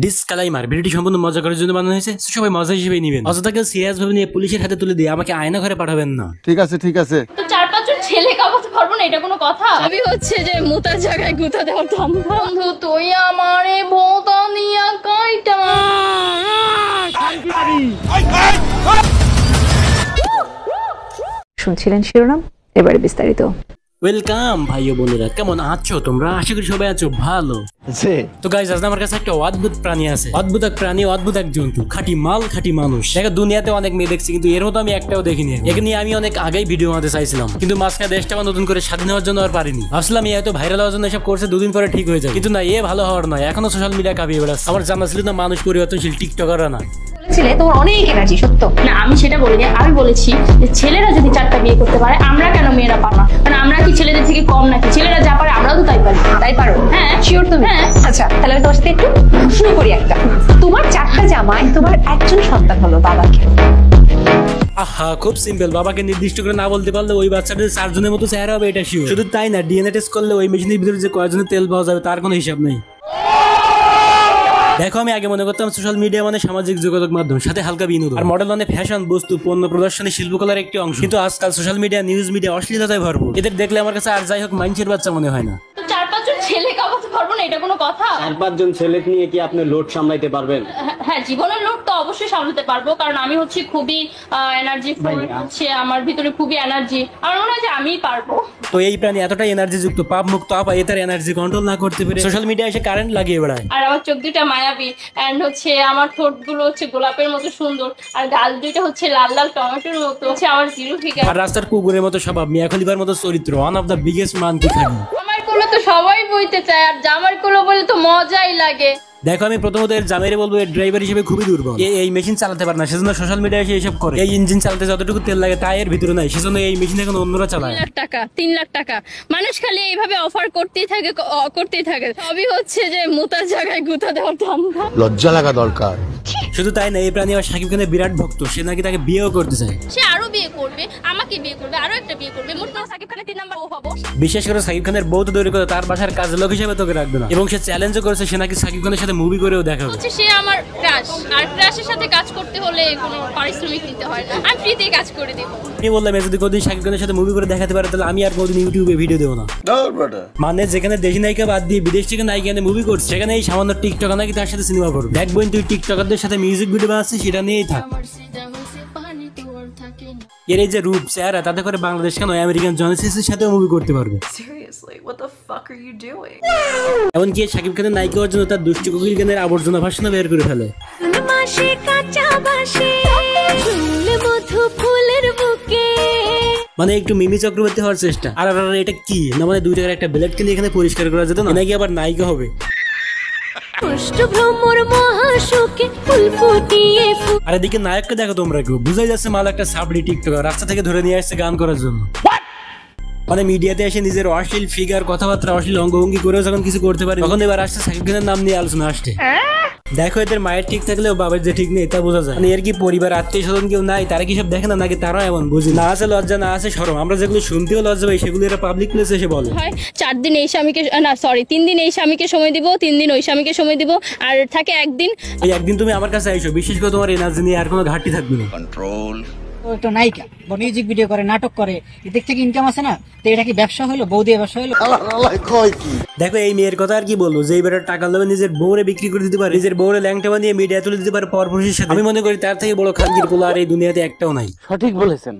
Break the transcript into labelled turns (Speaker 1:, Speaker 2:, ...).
Speaker 1: Disclaimer, ভিডিওটি সম্পূর্ণ মজা করার জন্য বানানো হয়েছে, সবাই মজা হিসেবে নেবেন। অযথা কেউ সিরিয়াস ভাবে নিয়ে পুলিশের হাতে তুলে দিয়ে আমাকে আয়না ঘরে পাঠাবেন না।
Speaker 2: ঠিক আছে ঠিক আছে।
Speaker 3: তো 4-5 জন ছেলে কাবাতে পারবো না, এটা কোনো কথা? আমি হচ্ছে যে মুতার জায়গায় গুতা দেওয়ার ধান্দা। বন্ধু তুই আমারে ভোতা নিয়া কাইটা
Speaker 4: শুনছিলেন শিরোনাম, এবারে বিস্তারিত।
Speaker 1: ওয়েলকাম ভাই ও বোনেরা, কেমন আছো তোমরা? আশা করি সবাই আছো ভালো। তো গাইস, আজ আমার কাছে একটা অদ্ভুত প্রাণী আছে। অদ্ভুত এক প্রাণী, অদ্ভুত এক জন্তু, খাঁটি মাল খাঁটি মানুষ। দেখো দুনিয়াতে অনেক মেয়ে দেখছি, কিন্তু এর মতো আমি একটাও দেখিনি। একে নিয়ে আমি অনেক আগেই ভিডিও বানাতে চাইছিলাম, কিন্তু মাঝখানে দেশটা নতুন করে স্বাধীন হওয়ার জন্য আর পারিনি। ভাবছিলাম এত ভাইরাল হওয়ার জন্য এসব করছে, দুদিন পরে ঠিক হয়ে যায়, কিন্তু না, এ ভালো হওয়ার নয়, এখনো সোশ্যাল মিডিয়া কাঁপিয়ে বেড়াচ্ছে। আমার জানা ছিল না মানুষ পরিবর্তনশীল, টিকটকাররা না।
Speaker 4: তোর অনেক এনার্জি, সত্য
Speaker 3: না, আমি সেটা বলিনি। আমি বলেছি যে ছেলেরা যদি 4টা বিয়ে করতে পারে, আমরা কেন মেয়েরা পারবো না? কারণ আমরা কি ছেলেদের থেকে কম নাকি? ছেলেরা যা পারে আমরাও তো তাই পারি।
Speaker 4: তাই পারো?
Speaker 3: হ্যাঁ,
Speaker 4: শিওর তুমি?
Speaker 3: হ্যাঁ।
Speaker 4: আচ্ছা, তাহলে আমি তোমার সাথে একটু শুরু করি একটা। তোমার 4টা জামাই, তোমার একজন সন্তান হলো, বাবাকে।
Speaker 1: আহা, খুব সিম্পল। বাবাকে নির্দিষ্ট করে না বলতে পারলে ওই বাচ্চাদের 4 জনের মতো চেহারা হবে, এটা শিওর। শুধু তাই না, ডিএনএ টেস্ট করলে ওই মেশিনের ভিতরে যে কয়জনের তেল পাওয়া যাবে তার কোনো হিসাব নেই। দেখো, আমি আগে মনে করতাম সোশ্যাল মিডিয়া মানে সামাজিক যোগাযোগ মাধ্যম, সাথে হালকা বিনোদন আর মডেল মানে ফ্যাশন, বস্তু, পণ্য প্রদর্শনী, শিল্পকলার একটি অংশ। কিন্তু আজকাল সোশ্যাল মিডিয়া, নিউজ মিডিয়া অশ্লীলতায় ভরপুর। এদের দেখলে আমার কাছে আর যাই হোক মাইন্ডের বাচ্চা মনে হয় না।
Speaker 3: তো 4-5 জন ছেলে কাবাতে পারবো না, এটা কোনো কথা?
Speaker 5: 4-5 জন ছেলে নিয়ে কি আপনি লোড সামলাইতে পারবেন?
Speaker 3: হ্যাঁ, জীবনের লোড তো অবশ্যই সামলাতে পারবো, কারণ আমি হচ্ছে খুবই এনার্জি ফুল, হচ্ছে আমার ভিতরে খুবই এনার্জি। আমার মনে হয় যে আমিই পারবো।
Speaker 1: তো এই প্রাণী এতটাই এনার্জি যুক্ত, পাপ মুক্ত আপা, এ তার এনার্জি কন্ট্রোল না করতে পেরে সোশ্যাল মিডিয়া এসে কারেন্ট লাগিয়ে বেড়ায়।
Speaker 3: আর আমার চোখ দুটা মায়াবী, এন্ড হচ্ছে আমার ঠোঁট গুলো হচ্ছে গোলাপের মতো সুন্দর, আর গাল দুইটা হচ্ছে লাল লাল টমেটোর মতো। হচ্ছে আমার জিরো ফিগার,
Speaker 1: আর রাস্তার কুকুরের মতো স্বভাব, মিয়া খলিফার মতো চরিত্র, one of the biggest monkey খানি।
Speaker 3: আমার কোলো তো সবাই বইতে চায়, আর জামার কোলো বলে তো মজাই লাগে।
Speaker 1: দেখো, আমি প্রথমত এর জামাইরে বলবো, এর ড্রাইভার হিসেবে খুবই দুর্বল। এই মেশিন চালাতে পারে না, সেজন্য সোশ্যাল মিডিয়ায় এসে এসব করে। এই ইঞ্জিন চালাতে যতটুকু তেল লাগে তাই এর ভিতরে নাই, সেজন্য এই মেশিন এখন অন্যরা চালায়।
Speaker 3: 3 লাখ টাকা মানুষ খালি এইভাবে অফার করতেই থাকে। সবই হচ্ছে যে মুতার জায়গায় গুতা দেওয়ার ধান্দা।
Speaker 2: লজ্জা লাগা দরকার।
Speaker 1: শুধু তাই না, এই প্রাণী আবার শাকিব খানের বিরাট ভক্ত। সে নাকি তাকে বিয়েও করতে চায়।
Speaker 3: সে আরো বিয়ে করবে, আমাকে বিয়ে করবে, আরো একটা বিয়ে করবে। মোট কথা সাকিব খানের 3 নাম্বার ও হবো।
Speaker 1: বিশেষ করে শাকিব খানের বউ তো দৌড়ে করে তার বাসার কাজের লোক হিসেবে তোকে রাখবে না, এবং সে চ্যালেঞ্জও করেছে সে নাকি শাকিব খানের সাথে মুভি করেও দেখাবে।
Speaker 3: হচ্ছে সে আমার ক্রাশ, আর ক্রাশের সাথে কাজ করতে হলে কোনো পারিশ্রমিক নিতে হয় না, আমি ফ্রিতেই কাজ করে দেব।
Speaker 1: আমি বললাম যদি কোনদিন শাকিব খানের সাথে মুভি করে দেখাতে পারে, তাহলে আমি আর কোনদিন ইউটিউবে ভিডিও দেবো না। মানে যেখানে দেশি নায়িকা বাদ দিয়ে বিদেশ থেকে নায়িকা এনে মুভি করছে, সেখানে এই সামান্য টিকটকার নাকি তার সাথে সিনেমা করবে। দেখবেন তুই টিকটকারদের সাথে মিউজিক ভিডিও বানাচ্ছিস, সেটা নিয়েই থাক। এর এই যে রূপ, চেহারা, তাতে করে বাংলাদেশ কেন আমেরিকান জনসিসের সাথেও মুভি করতে পারবে। এমনকি শাকিব খানের নায়িকা হওয়ার জন্য তার দুষ্টু কোকিল গানের আবর্জনা ভাষণও বের করে ফেলে। মানে একটু মিমি চক্রবর্তী হওয়ার চেষ্টা। আর এটা কি না, মানে 2 টাকার একটা ব্লেড কিনে এখানে পরিষ্কার করা যেত না, নাকি আবার নায়িকা হবে। আর এদিকে নায়ককে দেখো তোমরা, কেউ বুঝাই যাচ্ছে মাল একটা সাবরি টিকটকার, রাস্তা থেকে ধরে নিয়ে আসছে গান করার জন্য। মানে মিডিয়াতে এসে নিজের অশ্লীল ফিগার, কথাবার্তা, অশ্লীল অঙ্গভঙ্গি করেও যখন কিছু করতে পারে, তখন এবার আসছে শাকিব খানের নাম নিয়ে আলোচনা আসছে। দেখো, এদের মায়ের ঠিক থাকলেও বাবার যে ঠিক নেই তা বোঝা যায়। মানে এর কি পরিবার, আত্মীয় স্বজন কেউ নাই? তারা কি সব দেখে না, নাকি তারাও এমন বুঝি না আছে লজ্জা, না আছে শরম? আমরা যেগুলো শুনতেও লজ্জা পাই, সেগুলো এরা পাবলিক প্লেসে এসে বলে।
Speaker 3: 4 দিন এই স্বামীকে, না সরি 3 দিন এই স্বামীকে সময় দিব, 3 দিন ওই স্বামীকে সময় দিব, আর থাকে একদিন।
Speaker 1: এই একদিন তুমি আমার কাছে আইসো, বিশেষ করে তোমার এনার্জি নিয়ে আর কোনো ঘাটতি থাকবে না।
Speaker 6: ও একটা নায়িকা বা মিউজিক ভিডিও করে, নাটক করে, এদিক থেকে ইনকাম আছে না, তো এটা কি ব্যবসা হলো? বউ দিয়ে ব্যবসা হলো?
Speaker 1: দেখো, এই মেয়ের কথা আর কি বলবো, যে বেটার টাকা লোভে নিজের বউরে বিক্রি করে দিতে পারে, নিজের বউরে ল্যাংটা বানিয়ে মিডিয়া তুলে দিতে পারে পরপুরুষের সাথে। আমি মনে করি তার থেকে বড় খানকির পোলা আর এই দুনিয়াতে একটাও নাই।
Speaker 5: সঠিক বলেছেন।